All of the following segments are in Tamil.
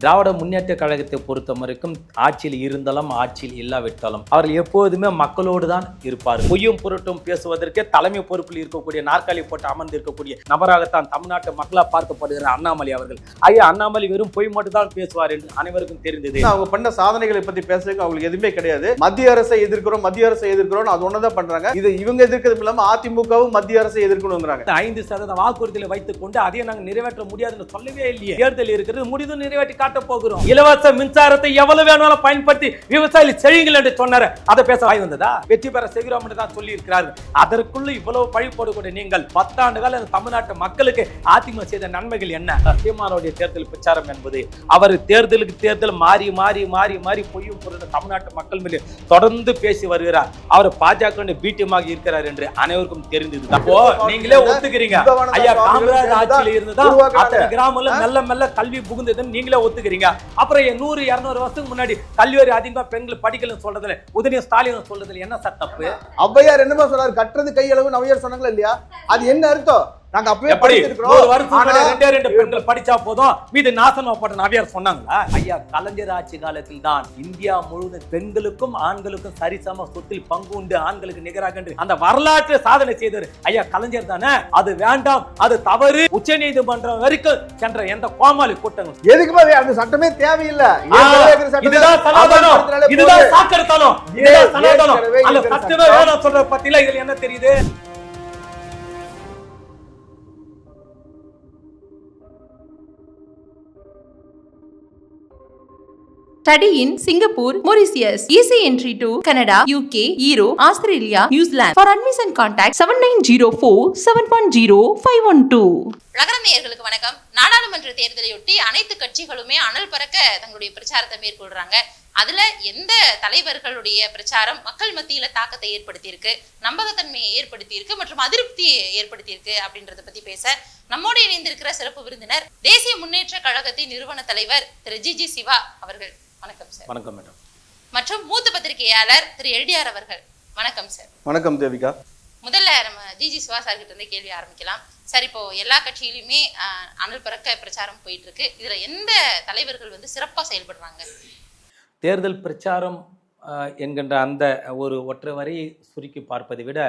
திராவிட முன்னேற்ற கழகத்தை பொறுத்த வரைக்கும் ஆட்சியில் இருந்தாலும் ஆட்சியில் இல்லாவிட்டாலும் அவர்கள் எப்போதுமே மக்களோடு தான் இருப்பார். பொய்யும் பொருட்டும் பேசுவதற்கே தலைமை பொறுப்பில் இருக்கக்கூடிய நாற்காலி போட்டு அமர்ந்து இருக்கக்கூடிய நபராகத்தான் தமிழ்நாட்டு மக்களா பார்க்கப்படுகிற அண்ணாமலை அவர்கள். ஐயா, அண்ணாமலை வெறும் பொய் மட்டும் தான் பேசுவார் என்று அனைவருக்கும் தெரிந்தது. அவங்க பண்ண சாதனைகளை பத்தி பேசுறதுக்கு அவங்களுக்கு எதுவுமே கிடையாது. மத்திய அரசை எதிர்க்கிறோம் அது ஒன்னதான் பண்றாங்க. இது இவங்க எதிர்க்கிறது இல்லாம அதிமுகவும் மத்திய அரசை எதிர்க்கணுங்கிறாங்க. 5% வாக்குறுதிகளை வைத்துக் கொண்டு அதை நாங்கள் நிறைவேற்ற முடியாதுன்னு சொல்லவே இல்லையே. தேர்தல் இருக்கிறது, முடிவு நிறைவேற்றி போகிறோம். இலவச மின்சாரத்தை எவ்வளவு வேணாலும் பயன்படுத்தி விவசாயிகள் செழிங்கள் என்று சொன்னார். அதை பேச வாய் வந்ததா? வெற்றி பெற செய்கிறோம் என்று தான் சொல்லி இருக்கிறார்கள். அதற்குள்ள இவ்வளவு பழி போடக்கூடிய நீங்கள் 10 ஆண்டு கால தமிழ்நாட்டு மக்களுக்கு அதிமுக செய்த நன்மைகள் என்ன? சீமானுடைய தேர்தல் பிரச்சாரம் என்பது அவர் தேர்தலுக்கு தேர்தல் மாறி மாறி மாறி மாறி பொய்யும் பொருள் தமிழ்நாட்டு மக்கள் மீது தொடர்ந்து பேசி வருகிறார். அவர் பாஜக பீட்டியமாக இருக்கிறார் என்று அனைவருக்கும் தெரிந்தது. அப்போ நீங்களே ஒத்துக்கிறீங்க, ஐயா காமராஜ் ஆட்சியில் இருந்ததா கிராமம் மெல்ல மெல்ல கல்வி புகுந்ததுன்னு நீங்களே ஒத்துக்கிறீங்க. அப்புறம் 100-200 வருஷத்துக்கு முன்னாடி கல்வி அதிகமா பெண்கள் படிக்கலன்னு சொல்றதுல உதய ஸ்டாலின் சொல்றதுல என்ன சார் தப்பு? ஔவையார் என்னமா சொன்னார்? கற்றது கையளவு ஔவையார் சொன்னாங்களா இல்லையா? அது என்ன அர்த்தம்? நாங்க அப்பவே படிச்சிருக்கோம். ஒரு வருஷம் ரெண்டு பெண்கள் படிச்சா போதும் மீது நாசனம் போட்ட நவியார் சொன்னாங்களா? ஐயா, கலைஞர் ஆட்சி காலத்தில் தான் இந்தியா முழுவதும் பெண்களுக்கும் ஆண்களுக்கும் சரிசம சொத்தில் பங்கு உண்டு, ஆண்களுக்கு நிகராக அந்த வரலாற்று சாதனை செய்தார் ஐயா கலைஞர் தானே. அது வேண்டாம், அது தவறு, உச்ச நீதிமன்றம் வரைக்கும் சென்ற எந்த கோமாளி கூட்டங்கள் எதுக்குமே அந்த சட்டமே தேவையில்லை. இதுதான் சனாதனம், இதுதான் சாக்கடைத்தனம், இதுதான் சனாதனம். அந்த சட்டமே வேணாம் சொல்ற பத்தில இதுல என்ன தெரியுது? Study in Singapore, Mauritius. Easy entry to Canada, UK, Europe, Australia, New Zealand. For admission contact 7904-710-512. நகர நேயர்களுக்கு வணக்கம். நாடாளுமன்ற தேர்தலையொட்டி அனைத்து கட்சிகளுமே அனல் பறக்க தங்களுடைய பிரச்சாரத்தை மேற்கொள்றாங்க. அதுல எந்த தலைவர்களுடைய பிரச்சாரம் மக்கள் மத்தியில தாக்கத்தை ஏற்படுத்தியிருக்கு, நம்பகத்தன்மையை ஏற்படுத்தியிருக்கு மற்றும் அதிருப்தியை ஏற்படுத்தியிருக்கு அப்படின்றத பத்தி பேச நம்மோடு இணைந்திருக்கிற சிறப்பு விருந்தினர் தேசிய முன்னேற்ற கழகத்தின் நிறுவன தலைவர் திரு ஜி சிவா அவர்கள். வணக்கம் சார். வணக்கம் மேடம். மற்றும் மூத்த பத்திரிகையாளர் திரு எல்டிஆர் அவர்கள். வணக்கம் சார். வணக்கம் தேவிகா. முதல்ல நம்ம ஜி சிவா சார் கிட்ட இருந்து கேள்வி ஆரம்பிக்கலாம். சார், இப்போ எல்லா கட்சியிலுமே அனல் பறக்க பிரச்சாரம் போயிட்டு இருக்கு. இதுல எந்த தலைவர்கள் சிறப்பா செயல்படுறாங்க? தேர்தல் பிரச்சாரம் என்கின்ற அந்த ஒரு ஒற்றை வரியை சுருக்கி பார்ப்பதை விட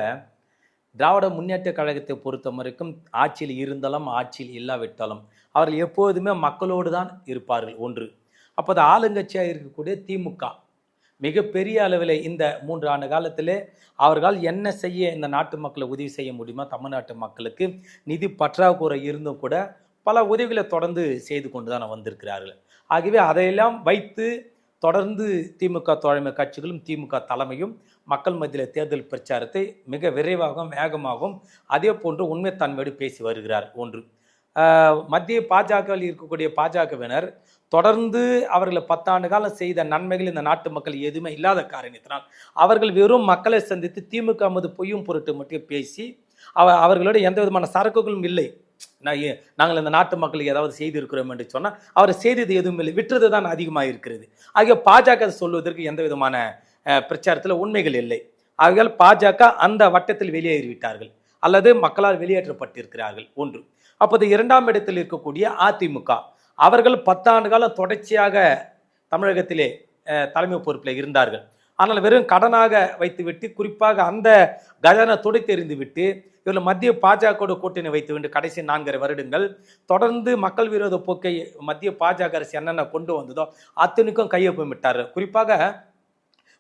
திராவிட முன்னேற்ற கழகத்தை பொறுத்த வரைக்கும் ஆட்சியில் இருந்தாலும் ஆட்சியில் இல்லாவிட்டாலும் அவர்கள் எப்போதுமே மக்களோடு தான் இருப்பார்கள். ஒன்று. அப்போது ஆளுங்கட்சியாக இருக்கக்கூடிய திமுக மிகப்பெரிய அளவில் இந்த 3 ஆண்டு காலத்திலே அவர்கள் என்ன செய்ய இந்த நாட்டு மக்களை உதவி செய்ய முடியுமா? தமிழ்நாட்டு மக்களுக்கு நிதி பற்றாக்குறை இருந்தும் கூட பல உதவிகளை தொடர்ந்து செய்து கொண்டு தான் வந்திருக்கிறார்கள். ஆகவே அதையெல்லாம் வைத்து தொடர்ந்து திமுக தோழமை கட்சிகளும் திமுக தலைமையும் மக்கள் மத்தியில் தேர்தல் பிரச்சாரத்தை மிக விரைவாகவும் வேகமாகவும் அதே போன்று உண்மைத்தன்மையோடு பேசி வருகிறார். ஒன்று. மத்திய பாஜகவில் இருக்கக்கூடிய பாஜகவினர் தொடர்ந்து அவர்களை 10 ஆண்டு காலம் செய்த நன்மைகள் இந்த நாட்டு மக்கள் எதுவுமே இல்லாத காரணத்தினால் அவர்கள் வெறும் மக்களை சந்தித்து திமுக மீது பொய்யும் பொருட்டு மட்டும் பேசி அவர்களோட எந்த விதமான சரக்குகளும் இல்லை, நாங்கள் இந்த நாட்டு மக்களுக்கு ஏதாவது செய்திருக்கிறோம் என்று சொன்னால் அவர் செய்தது எதுவும் இல்லை, விற்றது தான் அதிகமாக இருக்கிறது. ஆகிய பாஜக சொல்வதற்கு எந்த விதமான பிரச்சாரத்தில் உண்மைகள் இல்லை. ஆகையால் பாஜக அந்த வட்டத்தில் வெளியேறிவிட்டார்கள் அல்லது மக்களால் வெளியேற்றப்பட்டிருக்கிறார்கள். ஒன்று. அப்போது 2ஆம் இடத்தில் இருக்கக்கூடிய அதிமுக அவர்கள் 10 ஆண்டு காலம் தொடர்ச்சியாக தமிழகத்திலே தலைமை பொறுப்பில் இருந்தார்கள். ஆனால் வெறும் கடனாக வைத்துவிட்டு குறிப்பாக அந்த கஜானா துடைத்தெறிந்து விட்டு இவர்கள் மத்திய பாஜக கூட்டணி வைத்துவிட்டு கடைசி 4 வருடங்கள் தொடர்ந்து மக்கள் விரோத போக்கை மத்திய பாஜக அரசு என்னென்ன கொண்டு வந்ததோ அத்தனைக்கும் கையொப்பம் விட்டார். குறிப்பாக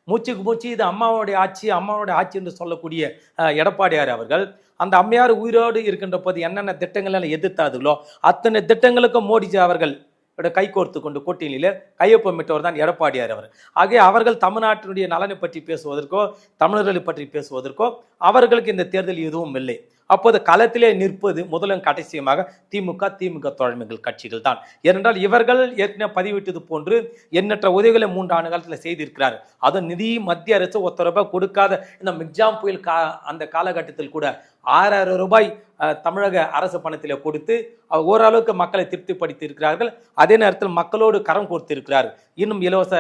மூச்சுக்கு மூச்சு இது அம்மாவோடைய ஆட்சி என்று சொல்லக்கூடிய எடப்பாடியார் அவர்கள் அந்த அம்மையார் உயிரோடு இருக்கின்ற போது என்னென்ன திட்டங்கள் எதிர்த்தார்களோ அத்தனை திட்டங்களுக்கும் மோடிஜி அவர்கள் கைகோர்த்து கொண்டு கூட்டணியில் கையொப்பமிட்டவர் தான் எடப்பாடியார் அவர். ஆகிய அவர்கள் தமிழ்நாட்டினுடைய நலனை பற்றி பேசுவதற்கோ தமிழர்களை பற்றி பேசுவதற்கோ அவர்களுக்கு இந்த தேர்தல் எதுவும் இல்லை. அப்போது களத்திலே நிற்பது முதலும் கடைசியமாக திமுக தோழமைகள் கட்சிகள் தான். ஏனென்றால் இவர்கள் ஏற்கனவே பதிவிட்டது போன்று எண்ணற்ற உதவிகளை 3 ஆண்டு காலத்தில் செய்திருக்கிறார். அதுவும் நிதி மத்திய அரசு ₹1 கொடுக்காத இந்த மிக்ஜாம் புயல் அந்த காலகட்டத்தில் கூட 6000 ரூபாய் தமிழக அரசு பணத்தில் கொடுத்து ஓரளவுக்கு மக்களை திருப்திப்படுத்தி இருக்கிறார்கள். அதே நேரத்தில் மக்களோடு கரம் கோர்த்து இருக்கிறார்கள். இன்னும் இலவச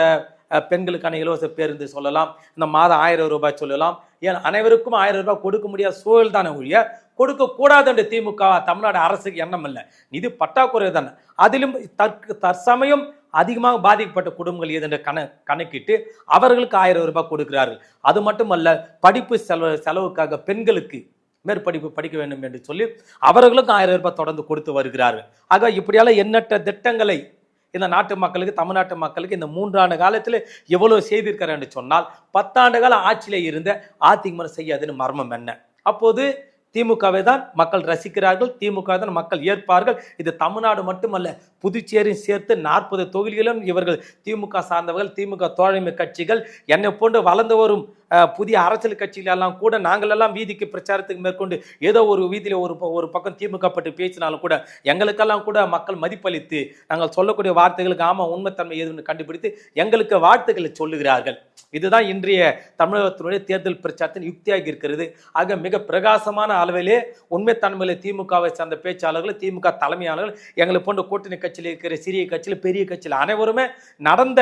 பெண்களுக்கான இலவச பேருந்து சொல்லலாம், இந்த மாதம் 1000 ரூபாய் சொல்லலாம். ஏன் அனைவருக்கும் 1000 ரூபாய் கொடுக்க முடியாத சூழல் தானே ஒழிய கொடுக்க கூடாது என்ற திமுக தமிழ்நாடு அரசுக்கு எண்ணம் இல்லை. நிதி பற்றாக்குறை தானே. அதிலும் தற்சமயம் அதிகமாக பாதிக்கப்பட்ட குடும்பங்கள் எதுன்ற கணக்கிட்டு அவர்களுக்கு 1000 ரூபாய் கொடுக்கிறார்கள். அது மட்டுமல்ல, படிப்பு செலவுக்காக பெண்களுக்கு மேற்படிப்பு படிக்க வேண்டும் என்று சொல்லி அவர்களுக்கும் 1000 ரூபாய் தொடர்ந்து கொடுத்து வருகிறார்கள். ஆக இப்படியால எண்ணற்ற திட்டங்களை இந்த நாட்டு மக்களுக்கு, தமிழ்நாட்டு மக்களுக்கு இந்த 3 ஆண்டு காலத்தில் எவ்வளவு செய்திருக்கிறார் என்று சொன்னால் 10 ஆண்டு கால ஆட்சியில இருந்த அதிமுக செய்யாதுன்னு மர்மம் என்ன? அப்போது திமுகவை தான் மக்கள் ரசிக்கிறார்கள், திமுக தான் மக்கள் ஏற்பார்கள். இது தமிழ்நாடு மட்டுமல்ல, புதுச்சேரியும் சேர்த்து 40 தொகுதிகளிலும் இவர்கள் திமுக சார்ந்தவர்கள், திமுக தோழமை கட்சிகள், என்னை போன்று வளர்ந்து வரும் புதிய அரசியல் கட்சிகளெல்லாம் கூட நாங்கள் எல்லாம் வீதிக்கு பிரச்சாரத்துக்கு மேற்கொண்டு ஏதோ ஒரு வீதியில் ஒரு பக்கம் திமுக பற்றி பேசினாலும் கூட எங்களுக்கெல்லாம் கூட மக்கள் மதிப்பளித்து நாங்கள் சொல்லக்கூடிய வார்த்தைகளுக்கு ஆமாம் உண்மைத்தன்மை எதுன்னு கண்டுபிடித்து எங்களுக்கு வாழ்த்துக்களை சொல்லுகிறார்கள். இதுதான் இன்றைய தமிழகத்தினுடைய தேர்தல் பிரச்சாரத்தின் யுக்தியாக இருக்கிறது. ஆக மிக பிரகாசமான அளவிலே உண்மைத்தன்மையில திமுகவை சார்ந்த பேச்சாளர்கள், திமுக தலைமையாளர்கள், எங்களை போன்ற கூட்டணி கட்சியில் இருக்கிற சிறிய கட்சியில், பெரிய கட்சியில் அனைவருமே நடந்த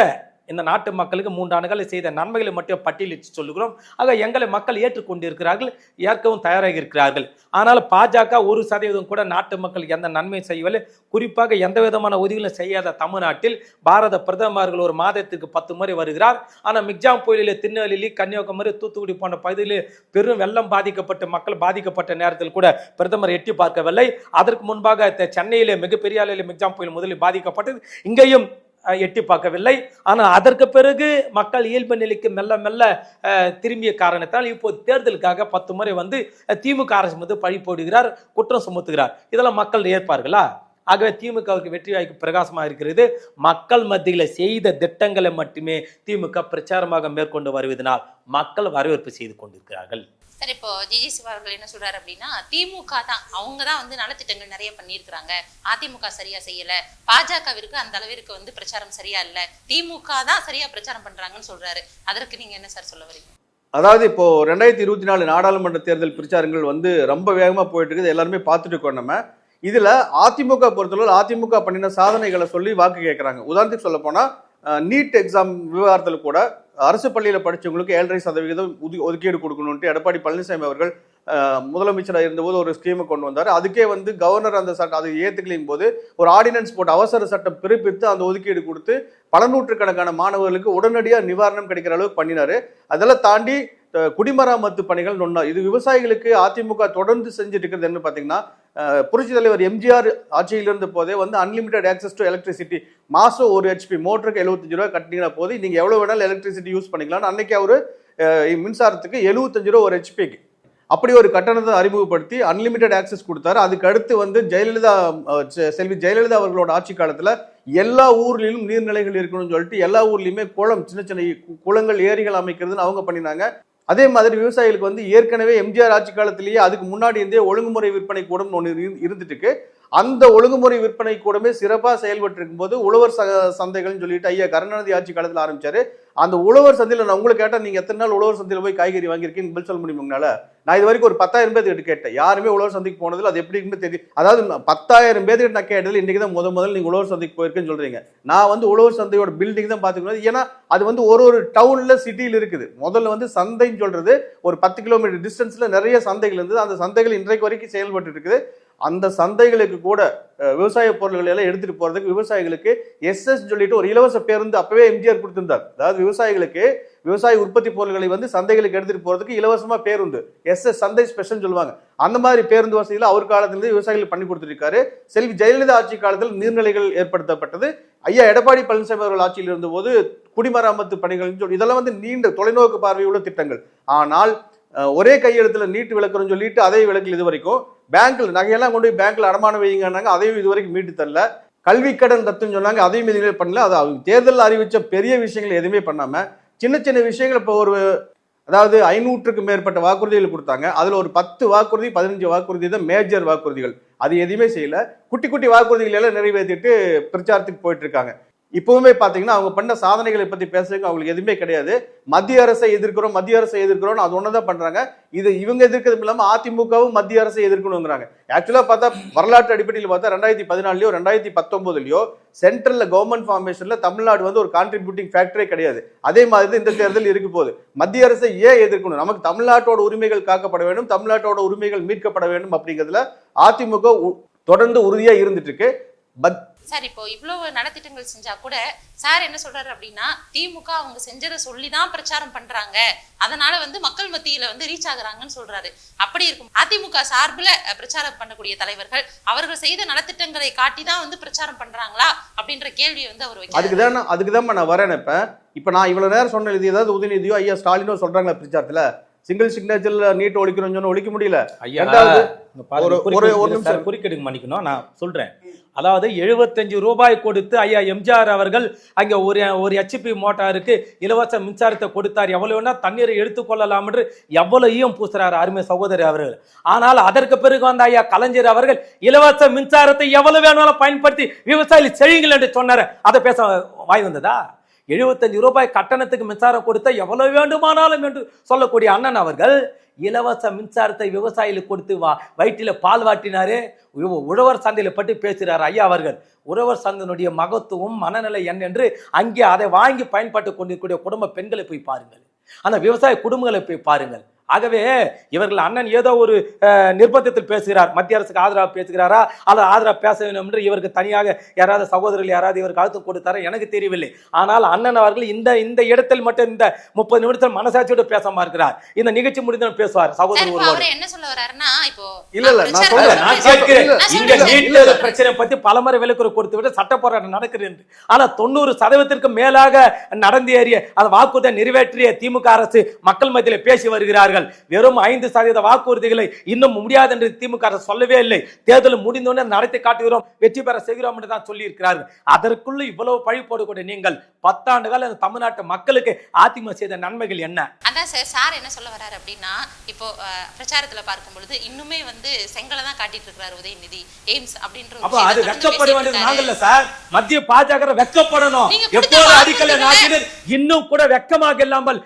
இந்த நாட்டு மக்களுக்கு 3 ஆண்டுகளில் செய்த நன்மைகளை மட்டும் பட்டியலிட்டு சொல்லுகிறோம். ஆக எங்களை மக்கள் ஏற்றுக்கொண்டிருக்கிறார்கள், ஏற்கவும் தயாராக இருக்கிறார்கள். ஆனால் பாஜக 1% கூட நாட்டு மக்களுக்கு எந்த நன்மை செய்யவில்லை. குறிப்பாக எந்த விதமான உதவிகளும் செய்யாத தமிழ்நாட்டில் பாரத பிரதமர்கள் ஒரு மாதத்திற்கு 10 முறை வருகிறார். ஆனால் மிக்ஜாம் புயலில் திருநெல்வேலி, கன்னியாகுமரி, தூத்துக்குடி போன்ற பகுதிகளில் பெரும் வெள்ளம் பாதிக்கப்பட்ட மக்கள் பாதிக்கப்பட்ட நேரத்தில் கூட பிரதமர் எட்டி பார்க்கவில்லை. அதற்கு முன்பாக சென்னையிலே மிகப்பெரிய அளவில் மிக்ஜாம் புயல் முதலில் பாதிக்கப்பட்டது, இங்கேயும் எட்டி பார்க்கவில்லை. ஆனால் அதற்கு பிறகு மக்கள் இயல்பு நிலைக்கு மெல்ல மெல்ல திரும்பிய காரணத்தால் இப்போது தேர்தலுக்காக 10 முறை வந்து திமுக அரசு மீது பழி போடுகிறார், குற்றம் சுமத்துகிறார். இதெல்லாம் மக்கள் ஏற்பார்களா? ஆகவே திமுகவுக்கு வெற்றி வாய்ப்பு பிரகாசமாக இருக்கிறது. மக்கள் மத்தியில் செய்த திட்டங்களை மட்டுமே திமுக பிரச்சாரமாக மேற்கொண்டு வருவதனால் மக்கள் வரவேற்பு செய்து கொண்டிருக்கிறார்கள். சார், இப்போ ஜிஜி சிவா அவர்கள் என்ன சொல்றாரு அப்படின்னா, திமுக தான், அவங்க தான் வந்து நலத்திட்டங்கள் நிறைய பண்ணியிருக்கிறாங்க, அதிமுக சரியா செய்யல, பாஜகவிற்கு அந்த அளவிற்கு வந்து பிரச்சாரம் சரியா இல்ல, திமுக தான் சரியா பிரச்சாரம் பண்றாங்கன்னு சொல்றாரு. அதற்கு நீங்க என்ன சார் சொல்ல வரீங்க? அதாவது இப்போ 2024 நாடாளுமன்ற தேர்தல் பிரச்சாரங்கள் வந்து ரொம்ப வேகமா போயிட்டு இருக்குது, எல்லாருமே பார்த்துட்டு இருக்கோம். நம்ம இதுல அதிமுக பொறுத்தளவு அதிமுக பண்ணின சாதனைகளை சொல்லி வாக்கு கேட்கறாங்க. உதாரணத்துக்கு சொல்ல போனா நீட் எக்ஸாம் விவகாரத்தில் கூட அரசு பள்ளியில் படித்தவங்களுக்கு 7.5% ஒதுக்கீடு கொடுக்கணும்ட்டு எடப்பாடி பழனிசாமி அவர்கள் முதலமைச்சராக இருந்தபோது ஒரு ஸ்கீமை கொண்டு வந்தார். அதுக்கே வந்து கவர்னர் அந்த சட்டம் அதை ஏற்றுக்கலின் போது ஒரு ஆர்டினன்ஸ் போட்டு அவசர சட்டம் பிறப்பித்து அந்த ஒதுக்கீடு கொடுத்து பல நூற்றுக்கணக்கான மாணவர்களுக்கு உடனடியாக நிவாரணம் கிடைக்கிற அளவுக்கு பண்ணினாரு. அதெல்லாம் தாண்டி குடிமராமத்து பணிகள் நொன்னார். இது விவசாயிகளுக்கு அதிமுக தொடர்ந்து செஞ்சுட்டு இருக்கிறது என்ன பார்த்தீங்கன்னா, புரட்சி தலைவர் எம்ஜிஆர் ஆட்சியில் இருந்த போதே வந்து அன்லிமிட்டட் ஆக்சஸ் டு எலக்ட்ரிசிட்டி, மாதம் 1 HP மோட்டருக்கு 75 ரூபா கட்டினீங்கன்னா போது நீங்கள் எவ்வளோ வேணாலும் எலக்ட்ரிசிட்டி யூஸ் பண்ணிக்கலாம்னு அன்னைக்கு அவர் மின்சாரத்துக்கு 75 ரூபா 1 HPக்கு அப்படி ஒரு கட்டணத்தை அறிமுகப்படுத்தி அன்லிமிட்டட் ஆக்சஸ் கொடுத்தாரு. அதுக்கு அடுத்து வந்து செல்வி ஜெயலலிதா அவர்களோட ஆட்சி காலத்தில் எல்லா ஊர்களிலும் நீர்நிலைகள் இருக்கணும்னு சொல்லிட்டு எல்லா ஊர்லேயுமே சின்ன சின்ன குளங்கள், ஏரிகள் அமைக்கிறதுன்னு அவங்க பண்ணினாங்க. அதே மாதிரி விவசாயிகளுக்கு வந்து ஏற்கனவே எம்ஜிஆர் ஆட்சி காலத்திலேயே அதுக்கு முன்னாடி இருந்தே ஒழுங்குமுறை விற்பனை கூடம் ஒன்று இருந்துட்டு இருக்கு. அந்த ஒழுங்குமுறை விற்பனை கூடமே சிறப்பாக செயல்பட்டு இருக்கும்போது உழவர் சந்தைகள்னு சொல்லிட்டு ஐயா கருணாநிதி ஆட்சி காலத்தில் ஆரம்பிச்சாரு. அந்த உழவர் சந்தையில் நான் உங்களுக்கு கேட்டால் நீங்கள் எத்தனை நாள் உழவர் சந்தையில் போய் காய்கறி வாங்கியிருக்கீங்கன்னு பில் சொல்ல முடியுமாங்கனால? நான் இது வரைக்கும் ஒரு 10,000 பேர்கிட்ட கேட்டேன், யாருமே உழவர் சந்தைக்கு போனதில் அது எப்படி இருக்குன்னு தெரியும். அதாவது 10,000 பேர்கிட்ட நான் கேட்டதில் இன்றைக்கி தான் முதல் நீங்கள் உழவர் சந்தைக்கு போயிருக்கேன்னு சொல்கிறீங்க. நான் வந்து உழவர் சந்தையோட பில்டிங் தான் பார்த்துக்கணும். ஏன்னா அது வந்து ஒரு டவுனில் சிட்டியில் இருக்குது. முதல்ல வந்து சந்தைன்னு சொல்கிறது ஒரு 10 கிலோமீட்டர் டிஸ்டன்ஸில் நிறைய சந்தைகள் இருந்தது. அந்த சந்தைகள் இன்றைக்கு வரைக்கும் செயல்பட்டு இருக்குது. அந்த சந்தைகளுக்கு கூட விவசாய பொருள்களை எல்லாம் எடுத்துட்டு போறதுக்கு விவசாயிகளுக்கு எஸ்எஸ் சொல்லிட்டு ஒரு இலவச பேருந்து அப்பவே எம்ஜிஆர் கொடுத்திருந்தார். அதாவது விவசாயிகளுக்கு விவசாய உற்பத்தி பொருட்களை வந்து சந்தைகளுக்கு எடுத்துட்டு போறதுக்கு இலவசமா பேருந்து, எஸ்எஸ் சந்தை ஸ்பெஷல் சொல்லுவாங்க. அந்த மாதிரி பேருந்து வசதியில் அவர் காலத்திலிருந்து விவசாயிகள் பண்ணி கொடுத்துருக்காரு. செல்வி ஜெயலலிதா ஆட்சி காலத்தில் நீர்நிலைகள் ஏற்படுத்தப்பட்டது. ஐயா எடப்பாடி பழனிசாமி அவர்கள் ஆட்சியில் இருந்தபோது குடிமராமத்து பணிகள் சொல்லி இதெல்லாம் வந்து நீண்ட தொலைநோக்கு பார்வையுள்ள திட்டங்கள். ஆனால் ஒரே கையெழுத்துல நீட்டு விளக்குறோம்னு சொல்லிட்டு அதே விளக்கில் இது வரைக்கும் பேங்க்ல நகையெல்லாம் கொண்டு போய் பேங்க்ல அடமானம் வைங்கன்னாங்க, அதையும் இது வரைக்கும் மீட்டு தரல. கல்வி கடன் ரத்துன்னு சொன்னாங்க, அதையும் எதுவுமே பண்ணல. அது அவங்க தேர்தலில் அறிவிச்ச பெரிய விஷயங்கள் எதுவுமே பண்ணாம சின்ன சின்ன விஷயங்கள் இப்போ அதாவது 500க்கு மேற்பட்ட வாக்குறுதிகள் கொடுத்தாங்க. அதுல ஒரு 10 வாக்குறுதி 15 வாக்குறுதி தான் மேஜர் வாக்குறுதிகள். அது எதுவுமே செய்யல. குட்டி குட்டி வாக்குறுதிகள் எல்லாம் நிறைவேற்றிட்டு பிரச்சாரத்துக்கு போயிட்டு இருக்காங்க. இப்பவுமே பாத்தீங்கன்னா அவங்க பண்ண சாதனைகளை பத்தி பேசுறதுக்கு அவங்களுக்கு எதுவுமே கிடையாது. மத்திய அரசை எதிர்க்கிறோம் அது ஒண்ணுதான் பண்றாங்க. இது இவங்க எதிர்க்கிறது இல்லாம அதிமுகவும் மத்திய அரசை எதிர்க்கணுங்கிறாங்க. ஆக்சுவலா பார்த்தா வரலாற்று அடிப்படையில் பார்த்தா 2014லயோ 2019லயோ சென்ட்ரல்ல கவர்மெண்ட் ஃபார்மேஷன்ல தமிழ்நாடு வந்து ஒரு கான்ட்ரிபியூட்டிங் ஃபேக்டரே கிடையாது. அதே மாதிரி இந்த தேர்தல் இருக்க போகுது. மத்திய அரசை ஏன் எதிர்க்கணும்? நமக்கு தமிழ்நாட்டோட உரிமைகள் காக்கப்பட வேண்டும், தமிழ்நாட்டோட உரிமைகள் மீட்கப்பட வேண்டும் அப்படிங்கிறதுல அதிமுக தொடர்ந்து உறுதியா இருந்துட்டு இருக்கு. சார் இப்போ இவ்வளவு நலத்திட்டங்கள் செஞ்சா கூட சார் என்ன சொல்றாரு அப்படின்னா திமுக அவங்க செஞ்சதை சொல்லிதான் பிரச்சாரம் பண்றாங்க, அதனால வந்து மக்கள் மத்தியில வந்து ரீச் ஆகுறாங்கன்னு சொல்றாரு. அப்படி இருக்கும் அதிமுக சார்பில் பிரச்சாரம் பண்ணக்கூடிய தலைவர்கள் அவர்கள் செய்த நலத்திட்டங்களை காட்டிதான் வந்து பிரச்சாரம் பண்றாங்களா அப்படின்ற கேள்வியை வந்து அவர் வைக்கிறார். அதுக்குதான் நான் வரேன். இப்ப நான் இவ்வளவு நேரம் சொன்ன இது ஏதாவது உதயநிதியோ ஐயா ஸ்டாலினோ சொல்றாங்களா பிரச்சாரத்துல சிங்கிள் சிக்னேச்சர்ல நீட் ஒழிக்கணும்னு ஒழிக்க முடியல. குறுக்கெடுக்க மன்னிக்கணும், நான் சொல்றேன். அதாவது 75 ரூபாய் கொடுத்து ஐயா எம்ஜிஆர் அவர்கள் அங்க ஒரு HP மோட்டாருக்கு இலவச மின்சாரத்தை கொடுத்தார். எவ்வளவுனா தண்ணீரை எடுத்துக்கொள்ளலாம் என்று எவ்வளவையும் பூசுறாரு அருமை சகோதரி அவர்கள். ஆனால் அதற்கு பிறகு வந்த ஐயா கலைஞர் அவர்கள் இலவச மின்சாரத்தை எவ்வளவு வேணாலும் பயன்படுத்தி விவசாயிகள் செய்யுங்கள் என்று சொன்னார். அதை பேச வாய் வந்ததா? 75 ரூபாய் கட்டணத்துக்கு மின்சாரம் கொடுத்த எவ்வளவு வேண்டுமானாலும் என்று சொல்லக்கூடிய அண்ணன் அவர்கள் இலவச மின்சாரத்தை விவசாயிகளுக்கு கொடுத்து வயிற்றில பால் வாட்டினாரு. உழவர் சந்தையில பற்றி பேசுகிறார் ஐயா அவர்கள். உழவர் சந்தையினுடைய மகத்துவம் மனநிலை என்ன என்று அங்கே அதை வாங்கி பயன்பட்டு கொண்டிருக்கூடிய குடும்ப பெண்களை போய் பாருங்கள், அந்த விவசாய குடும்பங்களை போய் பாருங்கள். ஆகவே இவர்கள் அண்ணன் ஏதோ ஒரு நிர்பந்தத்தில் பேசுகிறார், மத்திய அரசுக்கு ஆதரவாக பேசுகிறாரா அல்லது ஆதரவாக பேச வேண்டும் என்று இவருக்கு தனியாக யாராவது சகோதரர்கள் யாராவது இவருக்கு அழுத்தம் கொடுத்தாரா எனக்கு தெரியவில்லை. ஆனால் அண்ணன் அவர்கள் இந்த இடத்தில் மட்டும் இந்த 30 நிமிடத்தில் மனசாட்சியோடு பேசாம இருக்கிறார். இந்த நிகழ்ச்சி முடிந்தாலும் பேசுவார் சகோதரர் ஒருவர். என்ன சொல்ல வர்றாருன்னா, இப்போ பிரச்சனை பத்தி பலமுறை விளக்குறை கொடுத்து விட்டு சட்ட போராட்டம் நடக்கிறது என்று. ஆனால் 90% மேலாக நடந்தேறிய அந்த வாக்குறுதியை நிறைவேற்றிய திமுக அரசு மக்கள் மத்தியில் பேசி வருகிறார்கள். வெறும் 5% வாக்குறுதிகளை இன்னும் முடியாது என்று திமுக அரசு சொல்லவே இல்லை. தேர்தல் முடிந்தோடனே நடத்தி காட்டுகிறோம், வெற்றி பெற செய்கிறோம் என்று தான் சொல்லி இருக்கிறார்கள். அதற்குள்ள இவ்வளவு பழி போடக்கூடிய நீங்கள் 10 ஆண்டு கால தமிழ்நாட்டு மக்களுக்கு அதிமுக செய்த நன்மைகள் என்ன? அதான் சார் என்ன சொல்ல வர்றாரு அப்படின்னா, இப்போ பிரச்சாரத்துல பார்க்கும் பொழுது இன்னுமே வந்து செங்கலை தான் காட்டிட்டு இருக்கிறாரு உதயநிதி. எய்ம்ஸ் அப்படின்ற அப்ப அது வெட்கப்பட வேண்டியது நாங்கல்ல சார், மத்திய பாஜக வெட்கப்படணும். எப்போது அடிக்கல நாட்டினர் இன்னும் கூட வெட்கமாக இல்லாமல்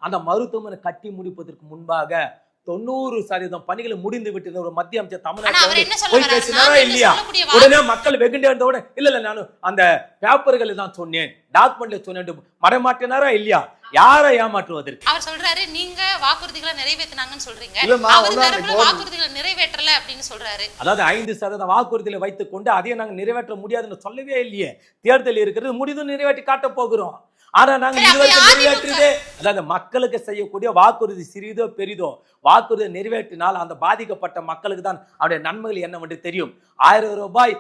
அந்த மருத்துவமனை கட்டி முடிப்பதற்கு முன்பாக 90% பணிகளை முடிந்து விட்டு ஒரு மத்திய அமைச்சர் தமிழ்நாட்டில் போய் பேசினாரா இல்லையா? உடனே மக்கள் வெகுண்டே இருந்தோட இல்ல நான் அந்த பேப்பர்களை தான் சொன்னேன், டாக்குமெண்ட்ல சொன்னேன் மறமாட்டினாரா இல்லையா? யாரை ஏமாற்றுவதற்கு? அவர் சொல்றாரு நீங்க வாக்குறுதிகளை நிறைவேற்றினாங்கன்னு சொல்றீங்க, வாக்குறுதிகளை நிறைவேற்றல அப்படின்னு சொல்றாரு. அதாவது 5% வாக்குறுதிகளை வைத்துக் கொண்டு அதையும் நாங்க நிறைவேற்ற முடியாதுன்னு சொல்லவே இல்லையே. தேர்தல் இருக்கிறது, முடிந்து நிறைவேற்றி காட்ட போகிறோம். ஆனா நாங்க இதுவரைக்கும் நிறைவேற்றுதே, அதாவது மக்களுக்கு செய்யக்கூடிய வாக்குறுதி சிறிதோ பெரிதோ வாக்குறுதி நிறைவேற்றினால் அந்த பாதிக்கப்பட்ட மக்களுக்கு தான் அவருடைய நன்மைகள் என்னவென்று தெரியும். 1000 ரூபாய்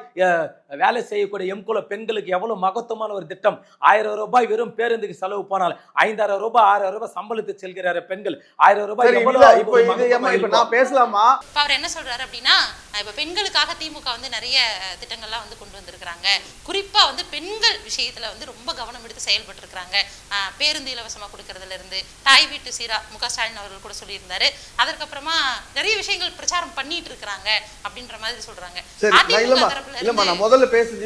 வேலை செய்யக்கூடிய எம்குல பெண்களுக்கு எவ்வளவு மகத்துவமான ஒரு திட்டம். 1000 ரூபாய் வெறும் பேருந்துக்கு செலவு போனால் 5000 ரூபாய் 6000 ரூபாய் சம்பளத்தை செல்கிறார் பெண்கள். 1000 ரூபாய் பேசலாமா? அவர் என்ன சொல்றாரு அப்படின்னா, இப்ப பெண்களுக்காக திமுக வந்து நிறைய திட்டங்கள்லாம் வந்து கொண்டு வந்திருக்கிறாங்க. குறிப்பா வந்து பெண்கள் விஷயத்துல வந்து ரொம்ப கவனம் எடுத்து செயல்பட்டு இருக்காங்க. பேருந்து இலவசமா கொடுக்கறதுல இருந்து தாய் வீட்டு சீரா முக ஸ்டாலின் அவர்கள் கூட சொல்லியிருந்தாரு. அதற்கப்புறமா நிறைய விஷயங்கள் பிரச்சாரம் பண்ணிட்டு இருக்காங்க அப்படின்ற மாதிரி சொல்றாங்க. நான் முதல்ல பேசுது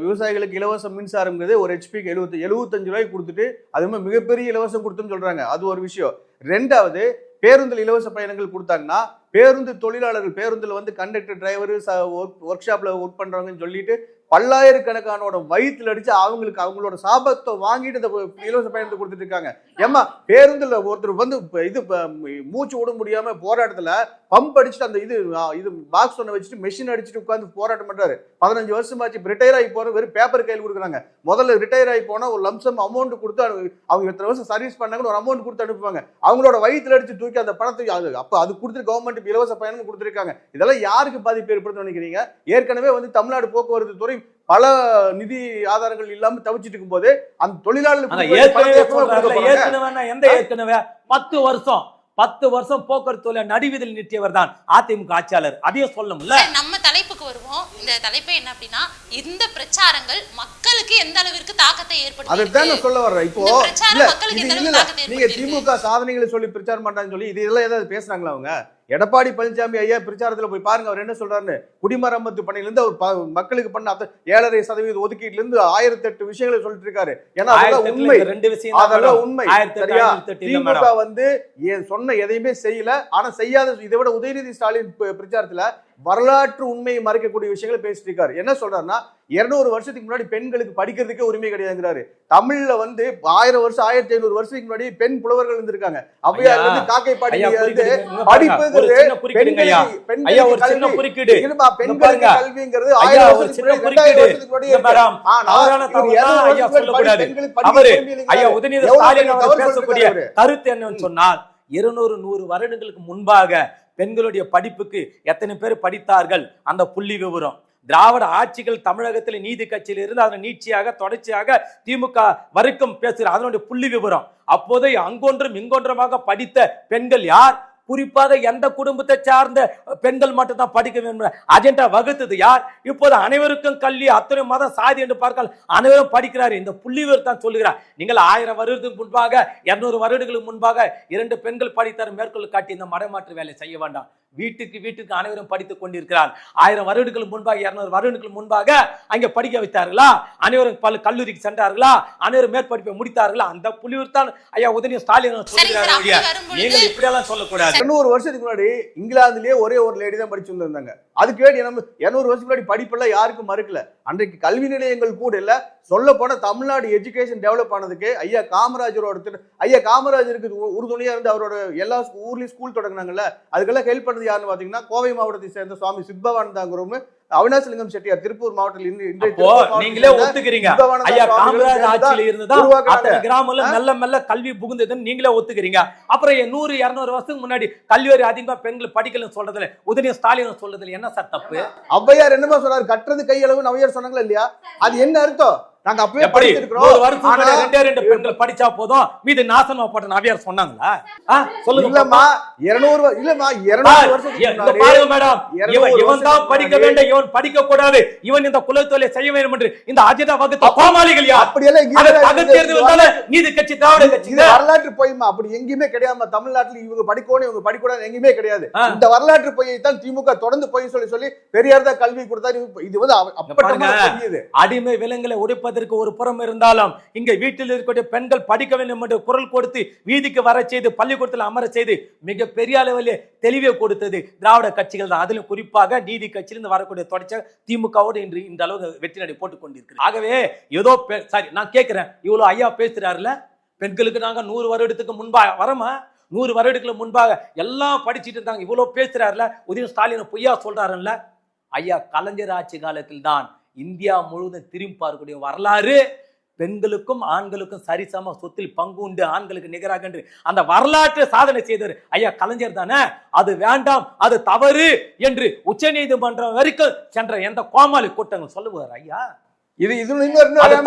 விவசாயிகளுக்கு இலவச மின்சாரம்ங்கிறது ஒரு ஹெச்பிக்கு 75 ரூபாய் கொடுத்துட்டு அது மிகப்பெரிய இலவசம் கொடுத்துன்னு சொல்றாங்க. அது ஒரு விஷயம். ரெண்டாவது, பேருந்தில் இலவச பயணங்கள் கொடுத்தாங்கன்னா பேருந்து தொழிலாளர்கள் பேருந்துல வந்து கண்டக்டர் டிரைவர் ஒர்க் ஷாப்ல ஒர்க் பண்றவங்கன்னு சொல்லிட்டு பல்லாயிரக்கணக்கானோட வயிற்றுல அடிச்சு அவங்களுக்கு அவங்களோட சாபத்தை வாங்கிட்டு இந்த இலவச பயணத்தை கொடுத்துட்டு இருக்காங்க. ஏமா பேருந்துல ஒருத்தர் வந்து இது மூச்சு விட முடியாம போராட்டத்துல பம்ப் அடிச்சுட்டு அந்த இது பாக்ஸ் ஒன்று வச்சுட்டு மெஷின் அடிச்சுட்டு உட்காந்து போராட்டம் பண்றாரு. 15 வருஷமாச்சு. ரிட்டையர் ஆகி போற வெறும் பேப்பர் கையில் கொடுக்குறாங்க. முதல்ல ரிட்டையர் ஆகி போனா ஒரு லம்சம் அமௌண்ட் கொடுத்து அவங்க எத்தனை வருஷம் சர்வீஸ் பண்ணாங்கன்னு ஒரு அமௌண்ட் கொடுத்து அனுப்புவாங்க. அவங்களோட வயிற்றுல அடிச்சு தூக்கி அந்த பணத்தை அப்ப அது கொடுத்துட்டு கவர்மெண்ட் இலவச பயணம் கொடுத்துருக்காங்க. இதெல்லாம் யாருக்கு பாதிப்பு ஏற்படுத்த நினைக்கிறீங்க? ஏற்கனவே வந்து தமிழ்நாடு போக்குவரத்து துறை பல நிதி ஆதாரங்கள் இல்லாம தவிச்சிட்டு இருக்கும் போது அந்த தொழிலாளர்களுக்கு 10 வருஷம் போக்குவரத்து நடுவீதில் நிறுத்தியவர் தான் அதிமுக ஆட்சியாளர். அதையும் சொல்லணும்ல. நம்ம தலைப்புக்கு வருவோம். இந்த தலைப்பு என்ன அப்படின்னா, இந்த பிரச்சாரங்கள் மக்களுக்கு எந்த அளவிற்கு தாக்கத்தை ஏற்படுத்தும். அதுதான் நான் சொல்ல வர்றேன். இப்போ நீங்க திமுக சாதனைகளை சொல்லி பிரச்சாரம் பண்றாங்கன்னு சொல்லி இதெல்லாம் ஏதாவது பேசுறாங்களா? அவங்க எடப்பாடி பழனிசாமி ஐயா பிரச்சாரத்துல போய் பாருங்க. அவர் என்ன சொல்றாருன்னு, குடிமராமத்து பணியில இருந்து அவர் மக்களுக்கு பண்ண 7.5% ஒதுக்கீட்டுல இருந்து 1008 விஷயங்களை சொல்லிட்டு இருக்காரு. ஏன்னா உண்மை, அதெல்லாம் உண்மை. சரியா? திமுக வந்து சொன்ன எதையுமே செய்யல. ஆனா செய்யாத இதை விட உதயநிதி ஸ்டாலின் பிரச்சாரத்துல வரலாற்று உண்மையை மறைக்கக்கூடிய விஷயங்களை பேசிட்டு இருக்காரு. என்ன சொல்றாருன்னா, 200 வருஷத்துக்கு முன்னாடி பெண்களுக்கு படிக்கிறதுக்கே உரிமை கிடையாதுங்கிறாரு. தமிழ்ல வந்து 1000 வருஷம் 1500 வருஷத்துக்கு முன்னாடி பெண் புலவர்கள் இருந்திருக்காங்க. அவ்வையார் வந்து காக்கை பாடி படிப்பு இருக்கும்போது சின்ன குறுக்கீடுங்க ஐயா. ஐயா ஒரு சின்ன குறுக்கீடு. இருமா, பெண்களுக்கு கல்விங்கிறது ஐயா 1000 ஒரு சின்ன வருஷத்துக்கு குறுக்கீடு. முன்னாடி இந்த மேடம் தவறான தகவல்லாம் ஐயா சொல்லக்கூடாது. அவரு ஐயா உதயநிதி ஸ்டாலின் அவர் பேசக்கூடிய கருத்து என்னன்னு சொன்னால் 200 வருடங்களுக்கு முன்பாக பெண்களுடைய படிப்புக்கு எத்தனை பேர் படித்தார்கள் அந்த புள்ளி விவரம். திராவிட ஆட்சிகள் தமிழகத்தில் நீதி கட்சியில் இருந்து அதனை நீட்சியாக தொடர்ச்சியாக திமுக வரைக்கும் பேசுகிற அதனுடைய புள்ளி விவரம். அப்போது அங்கொன்றும் இங்கொன்றுமாக படித்த பெண்கள் யார்? குறிப்பாக எந்த குடும்பத்தை சார்ந்த பெண்கள் மட்டும் தான் படிக்க வேண்டும் அஜெண்டா வகுத்தது யார்? இப்போது அனைவருக்கும் கல்வி, அத்தனை மதம் சாதி என்று பார்க்கால் அனைவரும் படிக்கிறார். இந்த புள்ளிவர் தான் சொல்லுகிறார். நீங்கள் 1000 வருடத்துக்கு முன்பாக 200 வருடங்களுக்கு முன்பாக 2 பெண்கள் படித்தார் மேற்கொள் காட்டி இந்த மடமாற்று வேலை செய்ய வேண்டாம். வீட்டுக்கு அனைவரும் படித்துக் கொண்டிருக்கிறார். 1000 வருடங்களுக்கு முன்பாக 200 வருடங்களுக்கு முன்பாக அங்கே படிக்க வைத்தார்களா? அனைவரும் பல கல்லூரிக்கு சென்றார்களா? அனைவரும் மேற்படிப்பை முடித்தார்களா? அந்த புள்ளிவர் தான் ஐயா உதயநிதி ஸ்டாலின் சொல்லுகிறார். நீங்கள் இப்படியெல்லாம் சொல்லக்கூடாது. 200 வருஷத்துக்கு முன்னாடி இங்கிலாந்துலயே ஒரே ஒரு லேடி தான் படிச்சு வந்திருந்தாங்க. அதுக்கு வேண்டி நம்ம 200 வருஷத்துக்கு முன்னாடி படிப்பெல்லாம் யாருக்கும் மறுக்கல. அன்றைக்கு கல்வி நிலையங்கள் கூட இல்ல. சொல்ல போன தமிழ்நாடு எஜுகேஷன் டெவலப் ஆனதுக்கு ஐயா காமராஜரோட ஐயா காமராஜருக்கு உறுதுணையா இருந்து அவரோட எல்லா ஊர்லயும் ஸ்கூல் தொடங்கினாங்கல்ல, அதுக்கெல்லாம் ஹெல்ப் பண்ணது யாருன்னு பாத்தீங்கன்னா கோவை மாவட்டத்தை சேர்ந்த சுவாமி சித்பவானந்தாங்கிறவங்க அவினாசிலிங்கம் செட்டியார் திருப்பூர் மாவட்டத்தில் நீங்களே ஒத்துக்கிறீங்க. ஐயா காமராஜ் ஆட்சியில இருந்துதான் கிராமத்துல மெல்ல கல்வி புகுந்ததுன்னு நீங்களே ஒத்துக்கிறீங்க. அப்புறம் 100-200 வருஷத்துக்கு முன்னாடி கல்வி அதிகமா பெண்கள் படிக்கலன்னு சொல்றதுல உதயநிதி ஸ்டாலின் சொல்றதுல என்ன சார் தப்பு? ஔவையார் என்னமா சொன்னாரு? கட்டுறது கையளவு ஔவையார் சொன்னாங்களா இல்லையா? அது என்ன அர்த்தம்? நாங்க அப்பவே படிச்சிருக்கோம். 100 வருஷத்துக்கு 2 பெண்கள் படிச்சா போதும் மீது நாசமா போட்ட நவியார் சொன்னாங்களா? சொல்லுங்க. இல்லம்மா 200 இல்லம்மா 200 வருஷத்துக்கு பாருங்க மேடம், இவன் தான் படிக்க வேண்டும், இவன் படிக்க கூடாது, இவன் இந்த குலத்தொழிலை செய்ய வேண்டும் என்று இந்த அஜெண்டா வகுத்த கோமாளிகள் யார்? அப்படி எல்லாம் நீதி கட்சி திராவிட கட்சி வரலாற்று பொய்மா அப்படி எங்கேயுமே கிடையாது. தமிழ்நாட்டில் இவங்க படிக்கணும் இவங்க படிக்கூடாது எங்கேயுமே கிடையாது. இந்த வரலாற்று பொய்யை தான் திமுக தொடர்ந்து பொய் சொல்லி பெரியார் தான் கல்வி கொடுத்தாரு. இது வந்து அப்பட்டமா அடிமை விலங்குகளை உடைப்பதற்கு ஒரு புறம் இருந்தாலும் இங்க வீட்டில் இருக்கக்கூடிய பெண்கள் படிக்க வேண்டும் என்று குரல் கொடுத்து வீதிக்கு வர செய்து பள்ளிக்கூடத்தில் அமர செய்து மிக பெரிய அளவில் தெளிவை கொடுத்தது திராவிட கட்சிகள் தான். அதிலும் குறிப்பாக நீதி கட்சியிலிருந்து வரக்கூடிய தொடர்ச்சி திமுகவோடு இன்று இந்த அளவு வெற்றி நடை போட்டுக் கொண்டிருக்கிறது. ஆகவே ஏதோ சரி நான் கேட்கிறேன், இவ்வளவு ஐயா பேசுறாருல பெண்களுக்கு நாங்க 100 வருடத்துக்கு முன்பாக வரமா 100 வருடங்களுக்கு முன்பாக எல்லாம் படிச்சுட்டு இருந்தாங்க, இவ்வளவு பேசுறாருல உதயநிதி ஸ்டாலின் பொய்யா சொல்றாருல்ல. ஐயா கலைஞர் ஆட்சி காலத்தில் தான் இந்தியா முழுவதும் திரும்பி பார்க்கக்கூடிய வரலாறு பெண்களுக்கும் ஆண்களுக்கும் சரிசம சொத்தில் பங்கு உண்டு, ஆண்களுக்கு நிகராக என்று அந்த வரலாற்று சாதனை செய்தவர் ஐயா கலைஞர் தானே. அது வேண்டாம், அது தவறு என்று உச்ச நீதிமன்றம் வரைக்கும் சென்ற எந்த கோமாளி கூட்டங்கள் சொல்லுவார் ஐயா?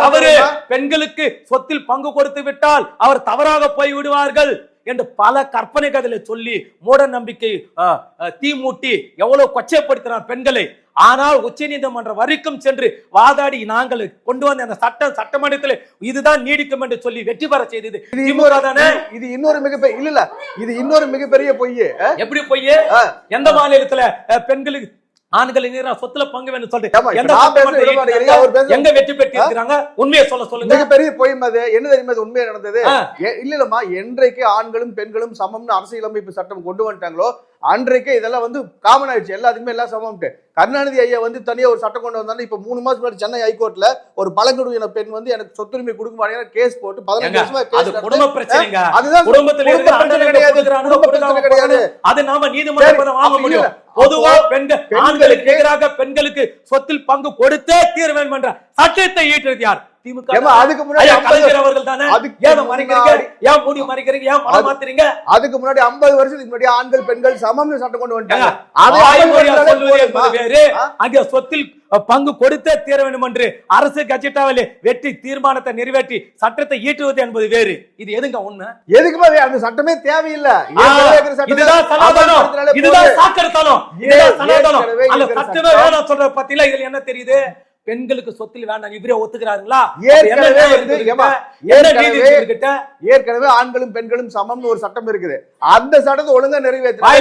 தவறு, பெண்களுக்கு சொத்தில் பங்கு கொடுத்து விட்டால் அவர் தவறாக போய் விடுவார்கள் என்று பல கற்பனை கதைகளை சொல்லி மூட நம்பிக்கை தீமூட்டி எவ்வளவு கொச்சைப்படுத்தினார் பெண்களை. ஆனால் உச்ச நீதிமன்றம் வரைக்கும் சென்று வாதாடி நாங்கள் கொண்டு வந்த அந்த சட்டமன்றத்தில் இதுதான் நீடிக்கும் என்று சொல்லி வெற்றி பெற செய்தது திமுக தானே. இது இன்னொரு மிகப்பெரிய இல்ல இது இன்னொரு மிகப்பெரிய பொய். எப்படி பொய்? எந்த மாநிலத்துல பெண்களுக்கு ஆண்கள் சொத்துல பங்கு வேணும் சொல்லிட்டு எங்க வெற்றி பெற்று இருக்கிறாங்க? உண்மையை சொல்லுங்க. மிகப்பெரிய பொய் அது. என்ன தெரியுமா உண்மையா நடந்தது? இல்லம்மா, என்றைக்கு ஆண்களும் பெண்களும் சமம்னு அரசியலமைப்பு சட்டம் கொண்டு வந்துட்டாங்களோ அன்றைக்கே இதெல்லாம் வந்து காமன் ஆயிடுச்சு. எல்லாத்துக்குமே எல்லாம் சமம். கருணாநிதி ஐயா வந்து தனியா ஒரு சட்டம் கொண்டு வந்தாங்க. இப்ப 3 மாசம் முன்னாடி சென்னை ஹைகோர்ட்ல ஒரு பழங்குடியின பெண் வந்து எனக்கு சொத்துரிமை கொடுக்க மாட்டேங்கிற கேஸ் போட்டு 15 வருஷமா கேஸ். குடும்ப பிரச்சனைங்க. அதுதான் குடும்பத்துல கிடையாது. அது நாம நீதிமன்றம் வாங்க முடியும். பொதுவா பெண்கள் ஆண்களுக்கு எதிராக பெண்களுக்கு சொத்தில் பங்கு கொடுத்தே தீர வேண்டும் என்ற சட்டத்தை ஈட்டுறது யார்? திமுக. அதுக்கு முன்னாடி அவர்கள் தானே. ஏன் மறைக்கிறீங்க? ஏன் மூடி மறைக்கிறீங்க? ஏன் மனம் மாத்துறீங்க? அதுக்கு முன்னாடி 50 வருஷத்துக்கு முன்னாடி ஆண்கள் பெண்கள் சமம்னு சட்டம் கொண்டு வந்துட்டாங்க. அங்கே சொத்தில் பங்கு கொடுத்தே தீர வேண்டும் என்று அரசு கட்சிட்டாவிலே வெற்றி தீர்மானத்தை நிறைவேற்றி சட்டத்தை ஈட்டுவது என்பது வேறு. இது எதுங்க உண்மை? எதுக்குமே அந்த சட்டமே தேவையில்லை. இதுதான் சனாதனம், இதுதான் சாக்கடைத்தனம், இதுதான் சனாதனம். அந்த சட்டமே வேணாம் சொல்ற பத்தில இதுல என்ன தெரியுது? பெண்களுக்கு சொத்தில் வேண்டாம் இவரே ஒத்துக்கிறாங்களா? ஏற்கனவே ஆண்களும் பெண்களும் சமம்னு ஒரு சட்டம் இருக்குது. அந்த சட்டத்தை ஒழுங்கா நிறைவேற்ற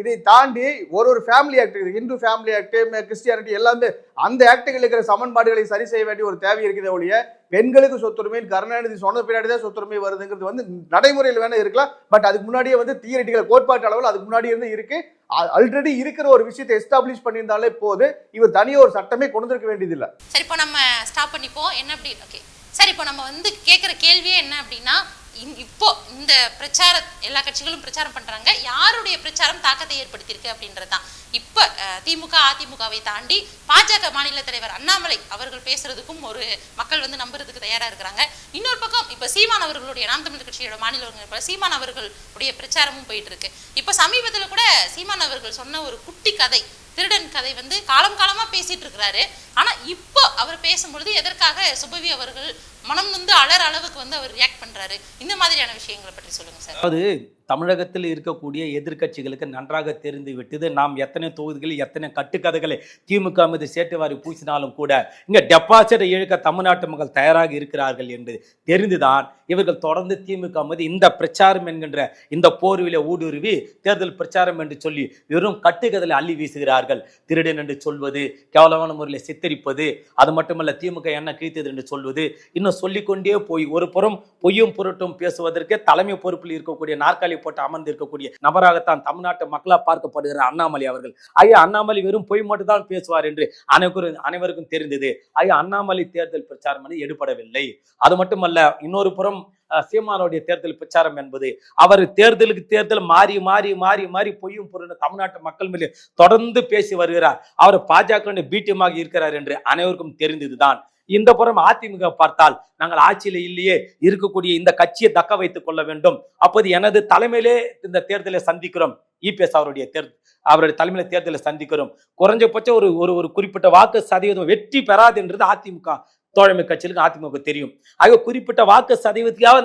இதை தாண்டி ஒரு family act, Hindu family act, Christianity எல்லாமே அந்த ஆக்டுகள் இருக்கிற சமன்பாடுகளை சரி செய்ய வேண்டிய ஒரு தேவை இருக்குது. ஒழிய பெண்களுக்கு சொத்துரிமை கருணாநிதி சொன்ன பின்னாடி தான் சொத்துரிமை வருதுங்கிறது வந்து நடைமுறையில் வேணா இருக்கலாம். பட் அதுக்கு முன்னாடியே வந்து தியரிட்டிக்கல் கோட்பாட்டு அளவில் அதுக்கு முன்னாடி இருந்து இருக்கு. ஆல்ரெடி இருக்கிற ஒரு விஷயத்தை எஸ்டாப்ளிஷ் பண்ணியிருந்தாலே போது இவர் தனியாக ஒரு சட்டமே கொண்டு இருக்க வேண்டியது இல்லை. சரி, இப்போ நம்ம ஸ்டாப் பண்ணிப்போம். என்ன அப்படி? ஓகே, சரி, இப்போ நம்ம வந்து கேட்குற கேள்வியே என்ன அப்படின்னா, இப்போ இந்த பிரச்சாரம் எல்லா கட்சிகளும் பிரச்சாரம் பண்றாங்க, யாருடைய பிரச்சாரம் தாக்கத்தை ஏற்படுத்தியிருக்கு அப்படின்றது தான். இப்ப திமுக அதிமுகவை தாண்டி பாஜக மாநில தலைவர் அண்ணாமலை அவர்கள் பேசுறதுக்கும் ஒரு மக்கள் வந்து நம்புறதுக்கு தயாரா இருக்கிறாங்க. இன்னொரு பக்கம் இப்ப சீமான் அவர்களுடைய நாம் தமிழர் கட்சியோட மாநில ஒருங்கிணைப்பாளர் சீமான் அவர்களுடைய பிரச்சாரமும் போயிட்டு இருக்கு. இப்ப சமீபத்துல கூட சீமான் அவர்கள் சொன்ன ஒரு குட்டி கதை, திருடன் கதை வந்து காலம் காலமா பேசிட்டு இருக்கிறாரு. ஆனா இப்போ அவர் பேசும்பொழுது எதற்காக சுபவி அவர்கள் மனம் வந்து அலற அளவுக்கு வந்து அவர் ரியாக்ட் பண்றாரு? இந்த மாதிரியான விஷயங்களை பற்றி சொல்லுங்க சார். அதாவது தமிழகத்தில் இருக்கக்கூடிய எதிர்க்கட்சிகளுக்கு நன்றாக தெரிந்து விட்டது, நாம் எத்தனை தொகுதிகளில் எத்தனை கட்டுக்கதைகளை திமுக மீது சேட்டுவாரி பூசினாலும் கூட இங்க டெபாசிட்டை இழுக்க தமிழ்நாட்டு மக்கள் தயாராக இருக்கிறார்கள் என்று தெரிந்துதான் இவர்கள் தொடர்ந்து திமுக மீது இந்த பிரச்சாரம் என்கின்ற இந்த போர்வில ஊடுருவி தேர்தல் பிரச்சாரம் என்று சொல்லி வெறும் கட்டுக்கதைகளை அள்ளி வீசுகிறார்கள். திருடன் என்று சொல்வது, கேவலமான முறையில் சித்தரிப்பது, அது மட்டுமல்ல திமுக என்ன கிழித்தது என்று சொல்வது, இன்னும் சொல்லிக்கொண்டே போய் ஒரு புறம் பொய்யும் பொருட்டும் பேசுவதற்கு தலைமை பொறுப்பில் இருக்கக்கூடிய நாற்காலி போட்டு அமர்ந்து இருக்கக்கூடிய நபராகத்தான் தமிழ்நாட்டு மக்களாக பார்க்கப்படுகிற அண்ணாமலை அவர்கள். ஐயா, அண்ணாமலை வெறும் பொய் மட்டும் தான் பேசுவார் என்று அனைவருக்கும் தெரிந்தது. ஐயா, அண்ணாமலை தேர்தல் பிரச்சாரம் எடுபடவில்லை. அது மட்டுமல்ல, இன்னொரு புறம் சீமானுடைய தேர்தல் பிரச்சாரம் என்பது அவர் தேர்தலுக்கு தேர்தல் மாறி மாறி மாறி மாறி பொய்யும் பொருள் தமிழ்நாட்டு மக்கள் மீது தொடர்ந்து பேசி வருகிறார். அவர் பாஜக பீட்டியமாக இருக்கிறார் என்று அனைவருக்கும் தெரிந்ததுதான். இந்த புறம் அதிமுக பார்த்தால் நாங்கள் ஆட்சியில இல்லையே, இருக்கக்கூடிய இந்த கட்சியை தக்க வைத்துக் கொள்ள வேண்டும், அப்போது எனது தலைமையிலே இந்த தேர்தலை சந்திக்கிறோம், இபிஎஸ் அவருடைய தலைமையில தேர்தலை சந்திக்கிறோம், குறைஞ்சபட்சம் ஒரு குறிப்பிட்ட வாக்கு சதவீதம் வெற்றி பெறாது என்றது அதிமுக தோழமை கட்சிகளுக்கு அதிமுக தெரியும். ஆக குறிப்பிட்ட வாக்கு சதவீதத்தையாவது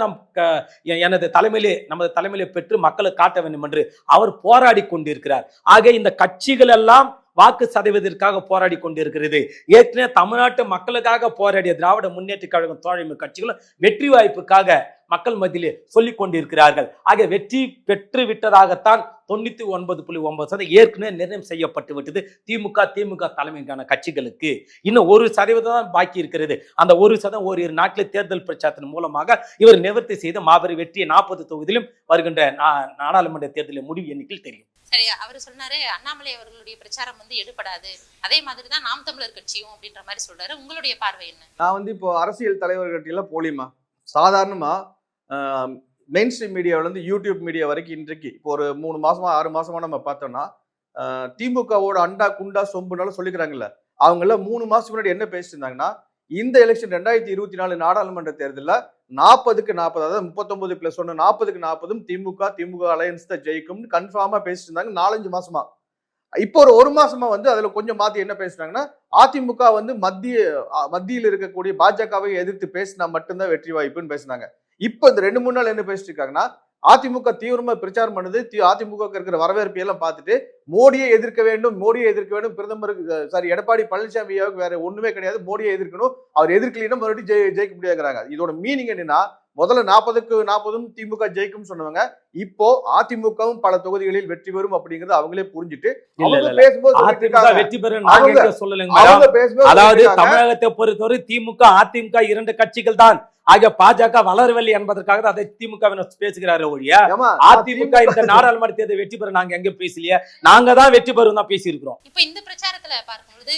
நமது தலைமையிலே பெற்று மக்களை காட்ட வேண்டும் என்று அவர் போராடி கொண்டிருக்கிறார். ஆக இந்த கட்சிகள் எல்லாம் வாக்கு சதவீதத்திற்காக போராடி கொண்டிருக்கிறது. ஏற்கனவே தமிழ்நாட்டு மக்களுக்காக போராடிய திராவிட முன்னேற்ற கழகம் தோழமை கட்சிகளும் வெற்றி வாய்ப்புக்காக மக்கள் மத்தியிலே சொல்லிக் கொண்டிருக்கிறார்கள். ஆக வெற்றி பெற்று விட்டதாகத்தான் 99.9% ஏற்கனவே நிர்ணயம் செய்யப்பட்டு விட்டது திமுக தலைமைக்கான கட்சிகளுக்கு. இன்னும் 1% தான் பாக்கி இருக்கிறது. அந்த 1% ஓரிரு நாட்களில் தேர்தல் பிரச்சாரத்தின் மூலமாக இவர் நிவர்த்தி செய்து மாபெரும் வெற்றியை 40 தொகுதியிலும் வருகின்ற நாடாளுமன்ற தேர்தலில் முடிவு எண்ணிக்கையில் தெரியும். சரி, அவர் சொன்னாரு அண்ணாமலை அவர்களுடைய பிரச்சாரம் வந்து எடுபடாது, அதே மாதிரிதான் நாம் தமிழர் கட்சியும் அப்படின்ற மாதிரி சொல்றாரு. உங்களுடைய பார்வை என்ன? நான் வந்து இப்போ அரசியல் தலைவர்கிட்ட போலிமா சாதாரணமா மெயின் ஸ்ட்ரீம் மீடியாவில இருந்து யூடியூப் மீடியா வரைக்கும் இன்றைக்கு இப்போ ஒரு 3 மாசமா 6 மாசமா நம்ம பார்த்தோம்னா திமுகவோட அண்டா குண்டா சொம்புனாலும் சொல்லிக்கிறாங்கல்ல, அவங்க எல்லாம் 3 மாசத்துக்கு முன்னாடி என்ன பேசிட்டு இருந்தாங்கன்னா, இந்த எலெக்ஷன் 2024 நாடாளுமன்ற தேர்தலில் 40க்கு 40, அதாவது 39+1 40க்கு 40 திமுக அலையன்ஸ் தான் ஜெயிக்கும் கன்ஃபார்மா பேசிட்டு இருந்தாங்க 4-5 மாசமா. இப்போ ஒரு மாசமா வந்து அதுல கொஞ்சம் மாத்தி என்ன பேசுறாங்கன்னா, அதிமுக வந்து மத்தியில் இருக்கக்கூடிய பாஜகவை எதிர்த்து பேசினா மட்டும்தான் வெற்றி வாய்ப்புன்னு பேசினாங்க. இப்போ இந்த 2-3 நாள் என்ன பேசிட்டு இருக்காங்கன்னா, அதிமுக தீவிரமா பிரச்சாரம் பண்ணுது, அதிமுக இருக்கிற வரவேற்பு எல்லாம் பார்த்துட்டு மோடியை எதிர்க்க வேண்டும், பிரதமருக்கு எடப்பாடி பழனிசாமியாவுக்கு வேற ஒண்ணுமே கிடையாது, மோடியை எதிர்க்கணும், அவர் எதிர்க்கலைன்னா மறுபடியும் ஜெயிக்க முடியாதுங்கிறாங்க. இதோட மீனிங் என்னன்னா, முதல்ல 40க்கு 40 திமுக ஜெயிக்கும் சொன்னவங்க இப்போ அதிமுகவும் பல தொகுதிகளில் வெற்றி பெறும் அப்படிங்கறது அவங்களே புரிஞ்சுட்டு வெற்றி பெறும். அதாவது தமிழகத்தை பொறுத்தவரை திமுக அதிமுக 2 கட்சிகள் தான். ஆக பாஜக வளரவில்லை என்பதற்காக அதை திமுக பேசுகிறாரு ஒழிய அதிமுக இந்த நாடாளுமன்ற தேர்தல் வெற்றி பெற நாங்க எங்க பேசலையே, நாங்க தான் வெற்றி பெறும் தான் பேசி இருக்கிறோம். இப்ப இந்த பிரச்சாரத்துல பார்க்கும்போது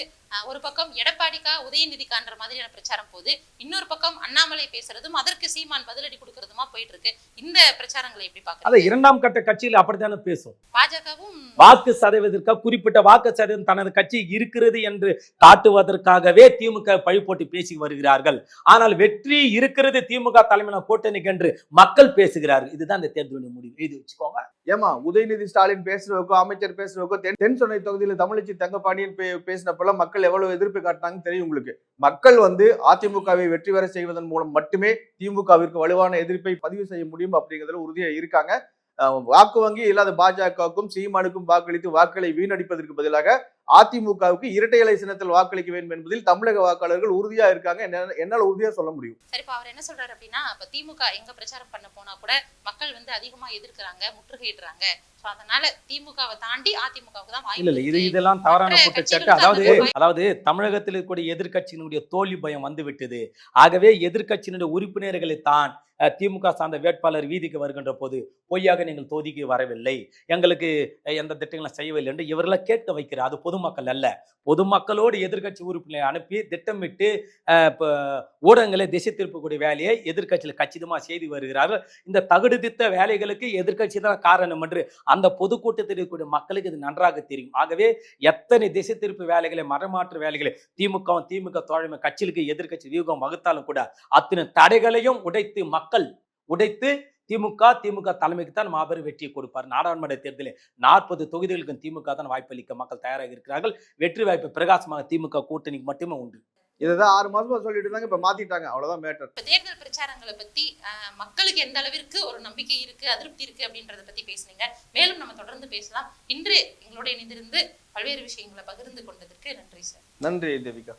ஒரு பக்கம் எடப்பாடிக்கா உதயநிதிக்கான்ற மாதிரியான பிரச்சாரம் போது, இன்னொரு பக்கம் அண்ணாமலை பேசுறதும் அதற்கு சீமான் பதிலடி கொடுக்கறதுமா போயிட்டு இருக்கு. இந்த பிரச்சாரங்களை எப்படி பாக்குறீங்க? அத இரண்டாம் கட்ட கட்சியில் அப்படித்தானே பேசும். பாஜகவும் வாக்கு சதவீதத்திற்காக குறிப்பிட்ட வாக்கு சதவீதம் தனது கட்சி இருக்கிறது என்று காட்டுவதற்காகவே திமுக பழி போட்டு பேசி வருகிறார்கள். ஆனால் வெற்றி இருக்கிறது திமுக தலைமையிலான கூட்டணிக்கு என்று மக்கள் பேசுகிறார்கள். இதுதான் இந்த தேர்தலுடைய முடிவு. எழுதி வச்சுக்கோங்க. ஏமா உதயநிதி ஸ்டாலின் பேசுறவக்கோ அமைச்சர் பேசுறவக்கோ தென் சென்னை தொகுதியில் தமிழச்சி தங்கப்பாண்டியன் பேசினப்பெல்லாம் மக்கள் எவ்வளவு எதிர்ப்பு காட்டினாங்கன்னு தெரியும் உங்களுக்கு. மக்கள் வந்து அதிமுகவை வெற்றி பெற செய்வதன் மூலம் மட்டுமே திமுகவிற்கு வலுவான எதிர்ப்பை பதிவு செய்ய முடியும் அப்படிங்கிறதுல உறுதியா இருக்காங்க. வாக்கு வங்கி இல்லாத பாஜகவுக்கும் சீமானுக்கும் வாக்களித்து வாக்களை வீணடிப்பதற்கு பதிலாக அதிமுகவுக்கு இரட்டை இலை சின்னத்தில் வாக்களிக்க வேண்டும் என்பதில் தமிழக வாக்காளர்கள் உறுதியா இருக்காங்க. என்னால உறுதியா சொல்ல முடியும். சரி, அவர் என்ன சொல்றாரு அப்படின்னா, இப்ப திமுக எங்க பிரச்சாரம் பண்ண போனா கூட மக்கள் வந்து அதிகமா எதிர்க்கிறாங்க, முற்றுகையிடுறாங்க. அதனால திமுகவை தாண்டி அதிமுகவுக்கு தான் வாய்ப்பு. இல்ல இதெல்லாம் தவறான குற்றச்சாட்டு. அதாவது தமிழகத்தில் இருக்கக்கூடிய எதிர்கட்சியினுடைய தோல்வி பயம் வந்து விட்டது. ஆகவே எதிர்கட்சியினுடைய உறுப்பினர்களை தான் திமுக சார்ந்த வேட்பாளர் வீதிக்கு வருகின்ற போது பொய்யாக நீங்கள் தொகுதிக்கு வரவில்லை, எங்களுக்கு எந்த திட்டங்களும் செய்யவில்லை என்று இவர்களை கேட்க வைக்கிறார். அது பொது பொதுமக்கள் அல்ல. பொதுமக்களோடு எதிர்க்கட்சி உறுப்பினரை அனுப்பி திட்டமிட்டு இப்போ ஊடகங்களை திசை திருப்பக்கூடிய வேலையை எதிர்க்கட்சியில் கச்சிதமாக செய்து வருகிறார்கள். இந்த தகுதித்த வேலைகளுக்கு எதிர்க்கட்சி தான் காரணம் என்று அந்த பொதுக்கூட்டத்தில் இருக்கக்கூடிய மக்களுக்கு இது நன்றாக தெரியும். ஆகவே எத்தனை திசை திருப்பு வேலைகளை, மரமாற்று வேலைகளை திமுக தோழமை கட்சிகளுக்கு எதிர்க்கட்சி வியூகம் வகுத்தாலும் கூட அத்தனை தடைகளையும் உடைத்து திமுக தலைமைக்கு தான் மாபெரும் வெற்றியை கொடுப்பார். நாடாளுமன்ற தேர்தலில் 40 தொகுதிகளுக்கும் திமுக தான் வாய்ப்பளிக்க மக்கள் தயாராக இருக்கிறார்கள். வெற்றி வாய்ப்பு பிரகாசமாக திமுக கூட்டணிக்கு மட்டுமே உண்டு. இதுதான் 6 மாசமா சொல்லிட்டு இருந்தாங்க, இப்ப மாத்திட்டாங்க, அவ்வளவுதான் மேட்டர். இப்ப தேர்தல் பிரச்சாரங்களை பத்தி மக்களுக்கு எந்த அளவிற்கு ஒரு நம்பிக்கை இருக்கு, அதிருப்தி இருக்கு அப்படின்றத பத்தி பேசுனீங்க. மேலும் நம்ம தொடர்ந்து பேசலாம். இன்று எங்களோட இணைந்திருந்து பல்வேறு விஷயங்களை பகிர்ந்து கொண்டதற்கு நன்றி சார். நன்றி தேவிகா.